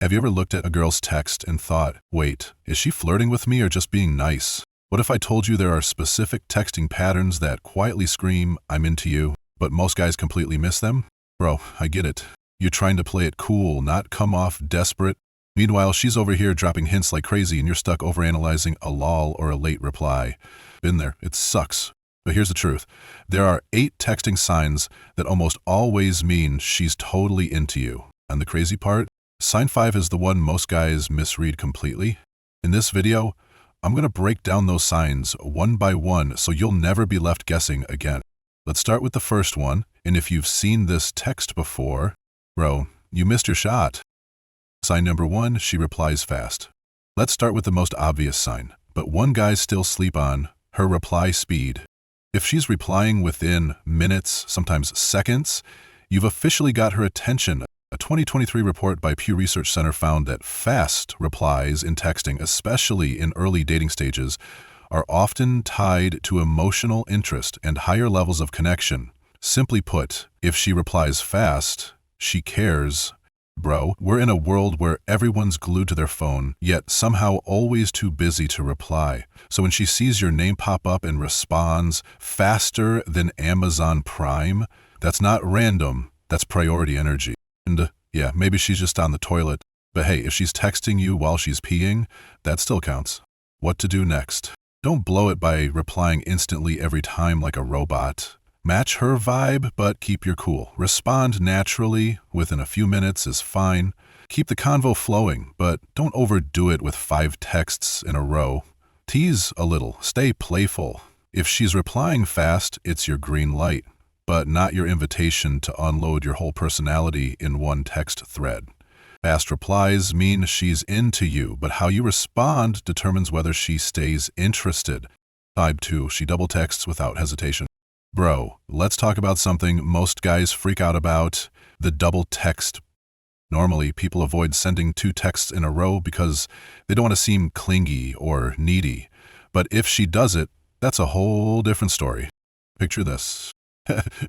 Have you ever looked at a girl's text and thought, wait, is she flirting with me or just being nice? What if I told you there are specific texting patterns that quietly scream, I'm into you, but most guys completely miss them? Bro, I get it. You're trying to play it cool, not come off desperate. Meanwhile, she's over here dropping hints like crazy and you're stuck overanalyzing a lol or a late reply. Been there, it sucks. But here's the truth. There are 8 texting signs that almost always mean she's totally into you. And the crazy part? Sign 5 is the one most guys misread completely. In this video, I'm going to break down those signs one by one so you'll never be left guessing again. Let's start with the first one, and if you've seen this text before, bro, you missed your shot. Sign number 1, she replies fast. Let's start with the most obvious sign, but one guys still sleep on, her reply speed. If she's replying within minutes, sometimes seconds, you've officially got her attention. A 2023 report by Pew Research Center found that fast replies in texting, especially in early dating stages, are often tied to emotional interest and higher levels of connection. Simply put, if she replies fast, she cares. Bro, we're in a world where everyone's glued to their phone, yet somehow always too busy to reply. So when she sees your name pop up and responds faster than Amazon Prime, that's not random, that's priority energy. And yeah, maybe she's just on the toilet, but hey, if she's texting you while she's peeing, that still counts. What to do next? Don't blow it by replying instantly every time like a robot. Match her vibe, but keep your cool. Respond naturally, within a few minutes is fine. Keep the convo flowing, but don't overdo it with 5 texts in a row. Tease a little, stay playful. If she's replying fast, it's your green light, but not your invitation to unload your whole personality in one text thread. Fast replies mean she's into you, but how you respond determines whether she stays interested. Type 2, she double texts without hesitation. Bro, let's talk about something most guys freak out about, the double text. Normally, people avoid sending 2 texts in a row because they don't want to seem clingy or needy. But if she does it, that's a whole different story. Picture this.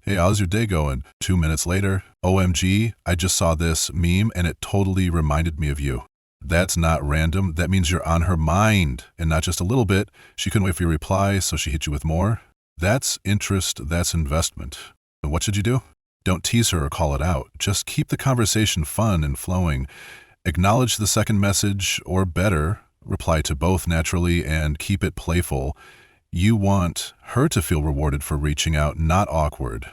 Hey, how's your day going? 2 minutes later, OMG, I just saw this meme and it totally reminded me of you. That's not random. That means you're on her mind, and not just a little bit. She couldn't wait for your reply, so she hit you with more. That's interest, that's investment. And what should you do? Don't tease her or call it out. Just keep the conversation fun and flowing. Acknowledge the second message, or better, reply to both naturally and keep it playful. You want her to feel rewarded for reaching out, not awkward.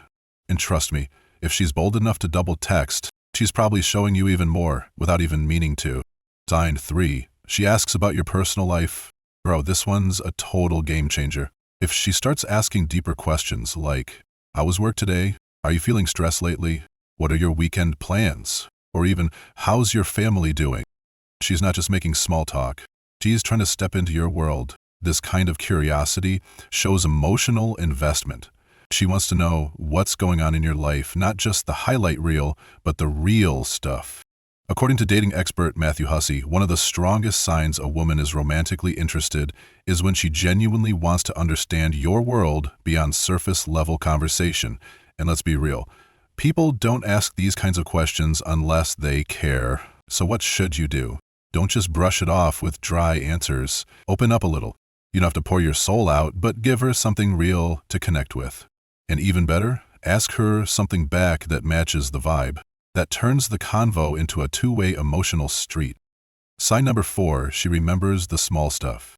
And trust me, if she's bold enough to double text, she's probably showing you even more without even meaning to. Sign 3, she asks about your personal life. Bro, this one's a total game changer. If she starts asking deeper questions like, how was work today? Are you feeling stressed lately? What are your weekend plans? Or even, how's your family doing? She's not just making small talk. She's trying to step into your world. This kind of curiosity shows emotional investment. She wants to know what's going on in your life, not just the highlight reel, but the real stuff. According to dating expert Matthew Hussey, one of the strongest signs a woman is romantically interested is when she genuinely wants to understand your world beyond surface-level conversation. And let's be real, people don't ask these kinds of questions unless they care. So what should you do? Don't just brush it off with dry answers. Open up a little. You don't have to pour your soul out, but give her something real to connect with. And even better, ask her something back that matches the vibe. That turns the convo into a two-way emotional street. Sign number 4, she remembers the small stuff.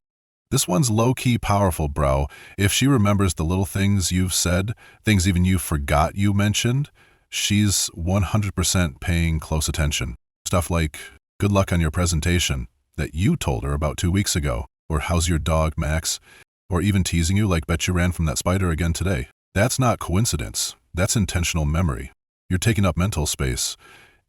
This one's low-key powerful, bro. If she remembers the little things you've said, things even you forgot you mentioned, she's 100% paying close attention. Stuff like, good luck on your presentation, that you told her about 2 weeks ago, or how's your dog, Max, or even teasing you like bet you ran from that spider again today. That's not coincidence. That's intentional memory. You're taking up mental space,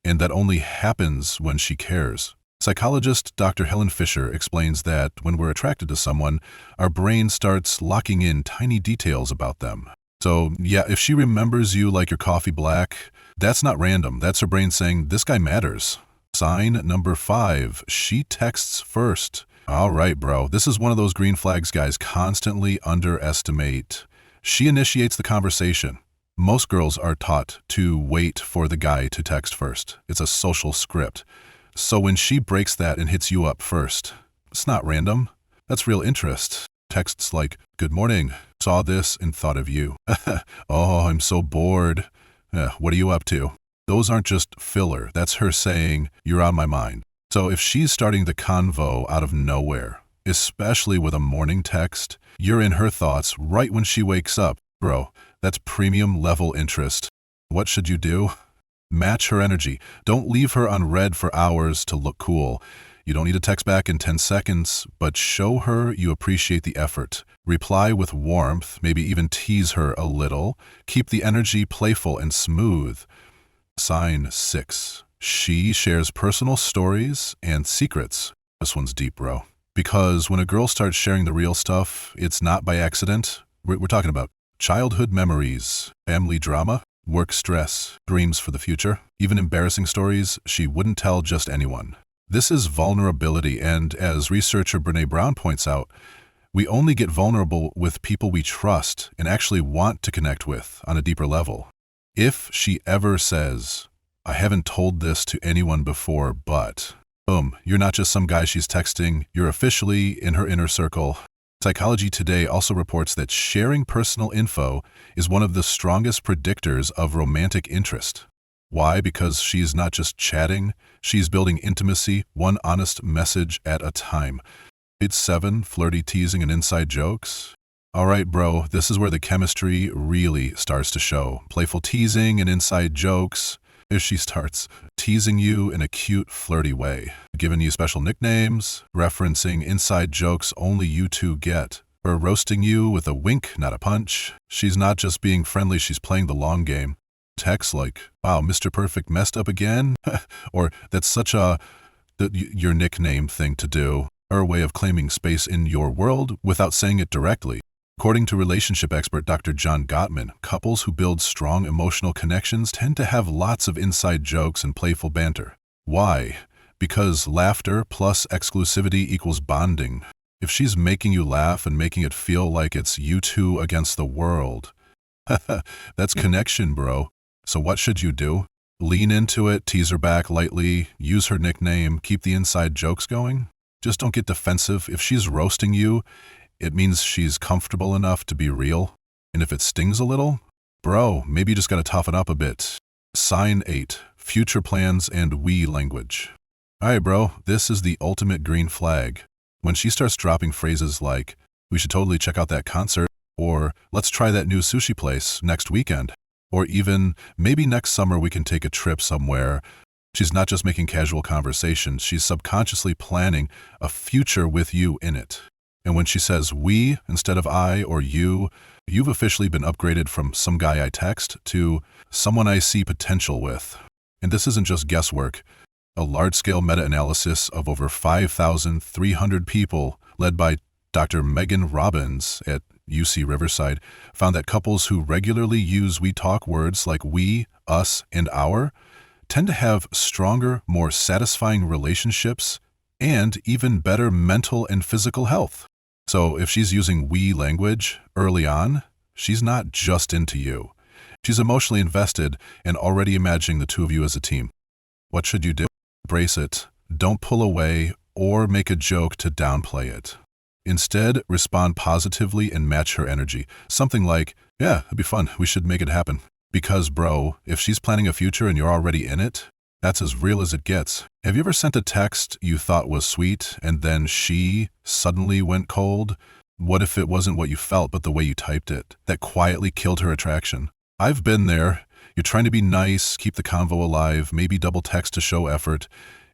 and that only happens when she cares. Psychologist Dr. Helen Fisher explains that when we're attracted to someone, our brain starts locking in tiny details about them. So yeah, if she remembers you like your coffee black, that's not random. That's her brain saying, this guy matters. Sign number 5, she texts first. All right, bro, this is one of those green flags guys constantly underestimate. She initiates the conversation. Most girls are taught to wait for the guy to text first. It's a social script. So when she breaks that and hits you up first, it's not random. That's real interest. Texts like, "Good morning, saw this and thought of you." "Oh, I'm so bored. What are you up to?" Those aren't just filler. That's her saying, "You're on my mind." So if she's starting the convo out of nowhere, especially with a morning text, you're in her thoughts right when she wakes up. Bro, that's premium level interest. What should you do? Match her energy. Don't leave her unread for hours to look cool. You don't need to text back in 10 seconds, but show her you appreciate the effort. Reply with warmth, maybe even tease her a little. Keep the energy playful and smooth. Sign 6. She shares personal stories and secrets. This one's deep, bro. Because when a girl starts sharing the real stuff, it's not by accident. We're talking about childhood memories, family drama, work stress, dreams for the future, even embarrassing stories she wouldn't tell just anyone. This is vulnerability, and as researcher Brené Brown points out, we only get vulnerable with people we trust and actually want to connect with on a deeper level. If she ever says, "I haven't told this to anyone before, but..." boom, you're not just some guy she's texting, you're officially in her inner circle. Psychology Today also reports that sharing personal info is one of the strongest predictors of romantic interest. Why? Because she's not just chatting, she's building intimacy, one honest message at a time. It's 7, flirty teasing and inside jokes. All right, bro, this is where the chemistry really starts to show. Playful teasing and inside jokes. If she starts teasing you in a cute, flirty way, giving you special nicknames, referencing inside jokes only you two get, or roasting you with a wink, not a punch, she's not just being friendly, she's playing the long game. Texts like, "Wow, Mr. Perfect messed up again?" or "That's such your nickname thing to do," are a way of claiming space in your world without saying it directly. According to relationship expert Dr. John Gottman, couples who build strong emotional connections tend to have lots of inside jokes and playful banter. Why? Because laughter plus exclusivity equals bonding. If she's making you laugh and making it feel like it's you two against the world, that's connection, bro. So what should you do? Lean into it, tease her back lightly, use her nickname, keep the inside jokes going? Just don't get defensive. If she's roasting you, it means she's comfortable enough to be real. And if it stings a little, bro, maybe you just gotta toughen up a bit. Sign 8. Future plans and we language. Alright, bro, this is the ultimate green flag. When she starts dropping phrases like, "We should totally check out that concert," or "Let's try that new sushi place next weekend," or even, "Maybe next summer we can take a trip somewhere," she's not just making casual conversation, she's subconsciously planning a future with you in it. And when she says "we" instead of "I" or "you," you've officially been upgraded from "some guy I text" to "someone I see potential with." And this isn't just guesswork. A large-scale meta-analysis of over 5,300 people, led by Dr. Megan Robbins at UC Riverside, found that couples who regularly use we talk words like we, us, and our tend to have stronger, more satisfying relationships and even better mental and physical health. So if she's using we language early on, she's not just into you. She's emotionally invested and already imagining the two of you as a team. What should you do? Embrace it. Don't pull away or make a joke to downplay it. Instead, respond positively and match her energy. Something like, "Yeah, it'd be fun. We should make it happen." Because, bro, if she's planning a future and you're already in it, that's as real as it gets. Have you ever sent a text you thought was sweet and then she suddenly went cold? What if it wasn't what you felt but the way you typed it? That quietly killed her attraction. I've been there. You're trying to be nice, keep the convo alive, maybe double text to show effort,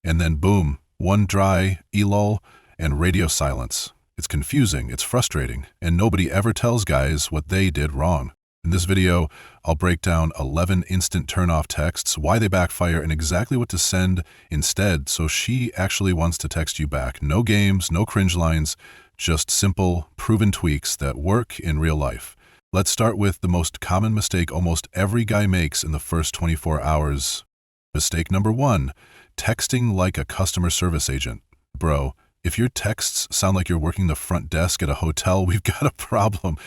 and then boom, one dry elull and radio silence. It's confusing, it's frustrating, and nobody ever tells guys what they did wrong. In this video, I'll break down 11 instant turn-off texts, why they backfire, and exactly what to send instead so she actually wants to text you back. No games, no cringe lines, just simple, proven tweaks that work in real life. Let's start with the most common mistake almost every guy makes in the first 24 hours. Mistake number 1, texting like a customer service agent. Bro, if your texts sound like you're working the front desk at a hotel, we've got a problem.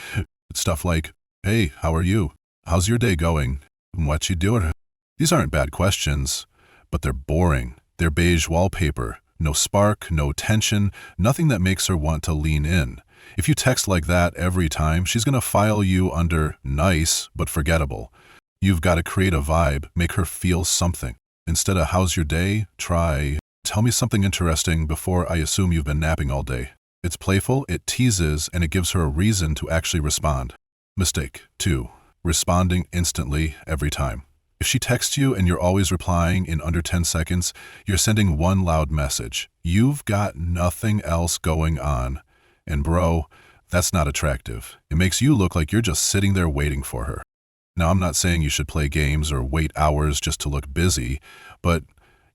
It's stuff like, "Hey, how are you? How's your day going? What you doing?" These aren't bad questions, but they're boring. Their beige wallpaper, no spark, no tension, nothing that makes her want to lean in. If you text like that every time, she's going to file you under nice but forgettable. You've got to create a vibe, make her feel something. Instead of how's your day, try tell me something interesting before I assume you've been napping all day. It's playful, it teases, and it gives her a reason to actually respond. Mistake 2. Responding instantly every time. If she texts you and you're always replying in under 10 seconds, you're sending one loud message. You've got nothing else going on. And bro, that's not attractive. It makes you look like you're just sitting there waiting for her. Now, I'm not saying you should play games or wait hours just to look busy, but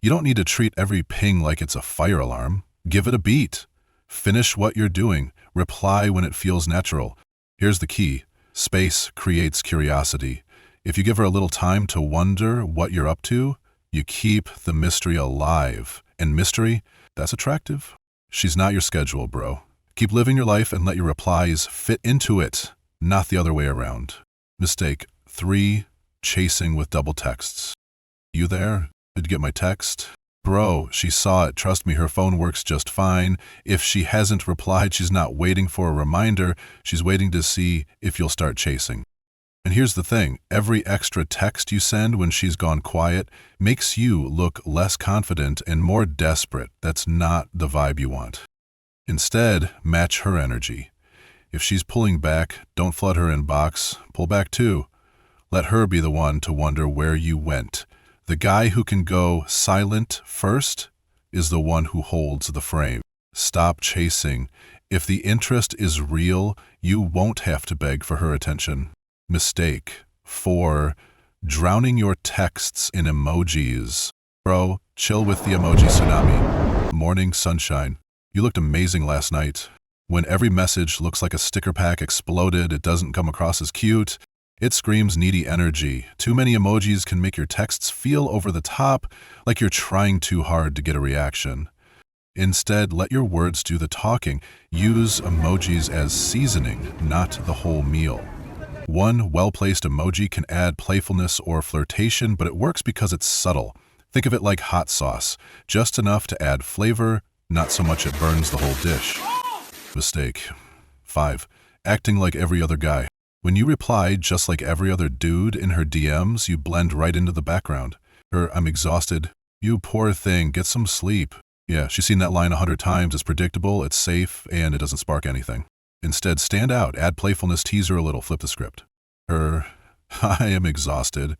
you don't need to treat every ping like it's a fire alarm. Give it a beat. Finish what you're doing. Reply when it feels natural. Here's the key. Space creates curiosity. If you give her a little time to wonder what you're up to, you keep the mystery alive. And mystery, that's attractive. She's not your schedule, bro. Keep living your life and let your replies fit into it, not the other way around. Mistake 3. Chasing with double texts. You there? Did you get my text? Bro, she saw it. Trust me, her phone works just fine. If she hasn't replied, she's not waiting for a reminder. She's waiting to see if you'll start chasing. And here's the thing. Every extra text you send when she's gone quiet makes you look less confident and more desperate. That's not the vibe you want. Instead, match her energy. If she's pulling back, don't flood her inbox. Pull back too. Let her be the one to wonder where you went. The guy who can go silent first is the one who holds the frame. Stop chasing. If the interest is real, you won't have to beg for her attention. Mistake 4. Drowning your texts in emojis. Bro, chill with the emoji tsunami. Morning sunshine. You looked amazing last night. When every message looks like a sticker pack exploded, it doesn't come across as cute. It screams needy energy. Too many emojis can make your texts feel over the top, like you're trying too hard to get a reaction. Instead, let your words do the talking. Use emojis as seasoning, not the whole meal. One well-placed emoji can add playfulness or flirtation, but it works because it's subtle. Think of it like hot sauce, just enough to add flavor, not so much it burns the whole dish. Mistake 5. Acting like every other guy. When you reply just like every other dude in her DMs, you blend right into the background. I'm exhausted. You poor thing, get some sleep. Yeah, she's seen that line 100 times. It's predictable, it's safe, and it doesn't spark anything. Instead, stand out, add playfulness, tease her a little, flip the script. I am exhausted.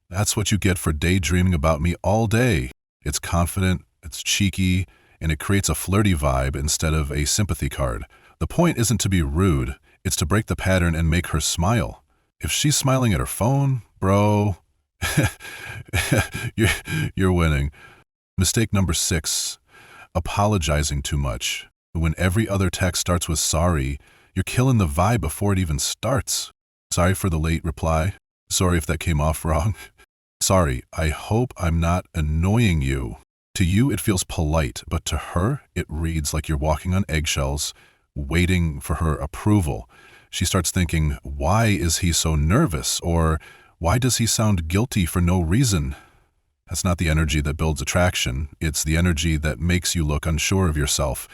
That's what you get for daydreaming about me all day. It's confident, it's cheeky, and it creates a flirty vibe instead of a sympathy card. The point isn't to be rude, it's to break the pattern and make her smile. If she's smiling at her phone, bro, you're winning. Mistake number 6, apologizing too much. When every other text starts with sorry, you're killing the vibe before it even starts. Sorry for the late reply. Sorry if that came off wrong. Sorry, I hope I'm not annoying you. To you, it feels polite, but to her, it reads like you're walking on eggshells, waiting for her approval. She starts thinking, why is he so nervous? Or why does he sound guilty for no reason? That's not the energy that builds attraction. It's the energy that makes you look unsure of yourself.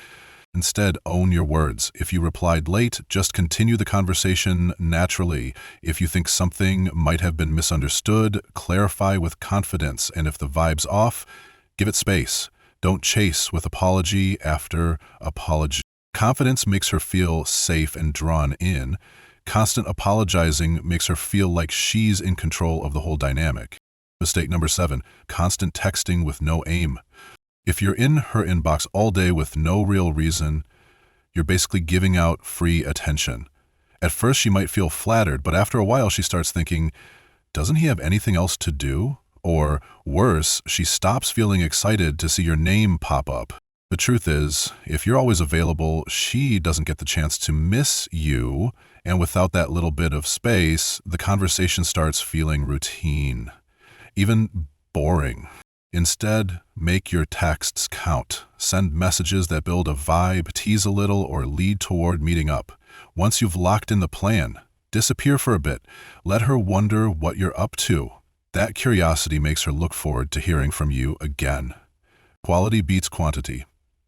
Instead, own your words. If you replied late, just continue the conversation naturally. If you think something might have been misunderstood, clarify with confidence. And if the vibe's off, give it space. Don't chase with apology after apology. Confidence makes her feel safe and drawn in. Constant apologizing makes her feel like she's in control of the whole dynamic. Mistake number 7, constant texting with no aim. If you're in her inbox all day with no real reason, you're basically giving out free attention. At first she might feel flattered, but after a while she starts thinking, doesn't he have anything else to do? Or worse, she stops feeling excited to see your name pop up. The truth is, if you're always available, she doesn't get the chance to miss you, and without that little bit of space, the conversation starts feeling routine, even boring. Instead, make your texts count. Send messages that build a vibe, tease a little, or lead toward meeting up. Once you've locked in the plan, disappear for a bit. Let her wonder what you're up to. That curiosity makes her look forward to hearing from you again. Quality beats quantity.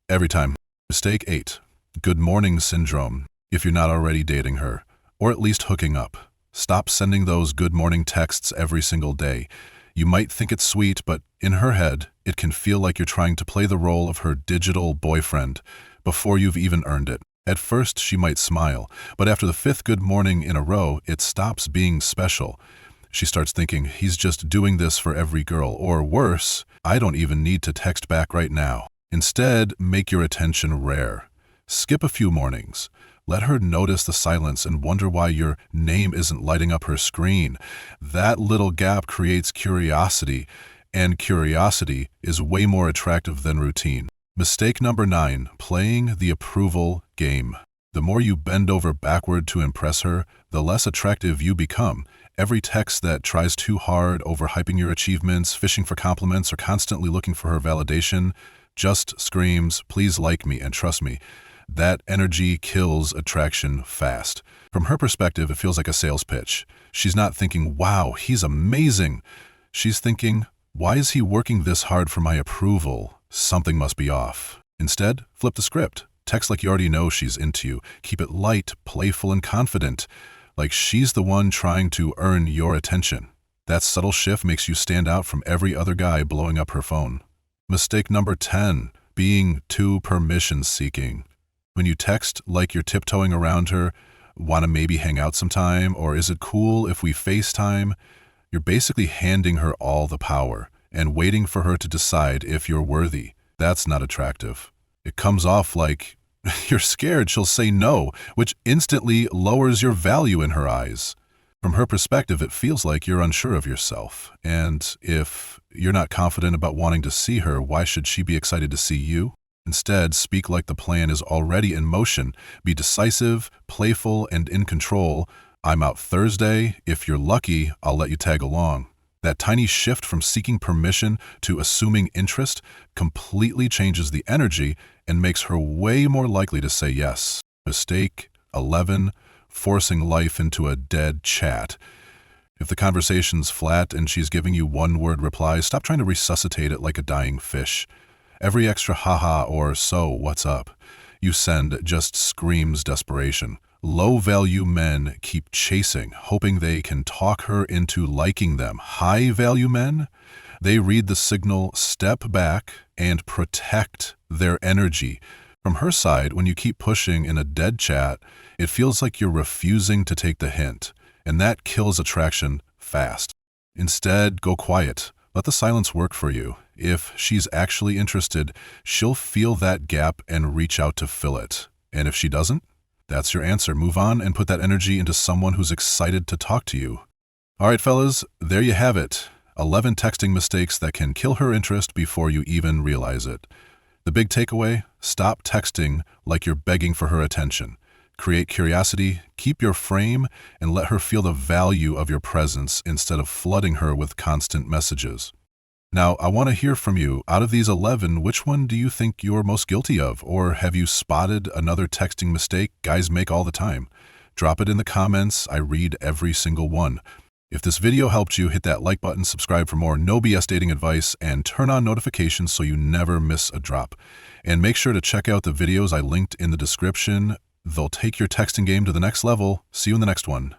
Every time. Mistake 8. Good morning syndrome. If you're not already dating her, or at least hooking up, stop sending those good morning texts every single day. You might think it's sweet, but in her head, it can feel like you're trying to play the role of her digital boyfriend before you've even earned it. At first, she might smile, but after the 5th good morning in a row, it stops being special. She starts thinking, he's just doing this for every girl, or worse, I don't even need to text back right now. Instead, make your attention rare. Skip a few mornings. Let her notice the silence and wonder why your name isn't lighting up her screen. That little gap creates curiosity, and curiosity is way more attractive than routine. Mistake number 9, playing the approval game. The more you bend over backward to impress her, the less attractive you become. Every text that tries too hard, overhyping your achievements, fishing for compliments, or constantly looking for her validation just screams, please like me and trust me. That energy kills attraction fast. From her perspective, it feels like a sales pitch. She's not thinking, wow, he's amazing. She's thinking, why is he working this hard for my approval? Something must be off. Instead, flip the script. Text like you already know she's into you. Keep it light, playful, and confident, like she's the one trying to earn your attention. That subtle shift makes you stand out from every other guy blowing up her phone. Mistake number 10, being too permission-seeking. When you text like you're tiptoeing around her, want to maybe hang out sometime, or is it cool if we FaceTime? You're basically handing her all the power and waiting for her to decide if you're worthy. That's not attractive. It comes off like you're scared she'll say no, which instantly lowers your value in her eyes. From her perspective, it feels like you're unsure of yourself. And if you're not confident about wanting to see her, why should she be excited to see you? Instead, speak like the plan is already in motion. Be decisive, playful, and in control. I'm out Thursday. If you're lucky, I'll let you tag along. That tiny shift from seeking permission to assuming interest completely changes the energy and makes her way more likely to say yes. Mistake 11, forcing life into a dead chat. If the conversation's flat and she's giving you one-word replies, stop trying to resuscitate it like a dying fish. Every extra haha or so what's up you send just screams desperation. Low-value men keep chasing, hoping they can talk her into liking them. High-value men, they read the signal, step back, and protect their energy. From her side, when you keep pushing in a dead chat, it feels like you're refusing to take the hint, and that kills attraction fast. Instead, go quiet. Let the silence work for you. If she's actually interested, she'll feel that gap and reach out to fill it. And if she doesn't, that's your answer. Move on and put that energy into someone who's excited to talk to you. All right, fellas, there you have it. 11 texting mistakes that can kill her interest before you even realize it. The big takeaway, stop texting like you're begging for her attention. Create curiosity, keep your frame, and let her feel the value of your presence instead of flooding her with constant messages. Now, I want to hear from you. Out of these 11, which one do you think you're most guilty of? Or have you spotted another texting mistake guys make all the time? Drop it in the comments. I read every single one. If this video helped you, hit that like button, subscribe for more no BS dating advice, and turn on notifications so you never miss a drop. And make sure to check out the videos I linked in the description. They'll take your texting game to the next level. See you in the next one.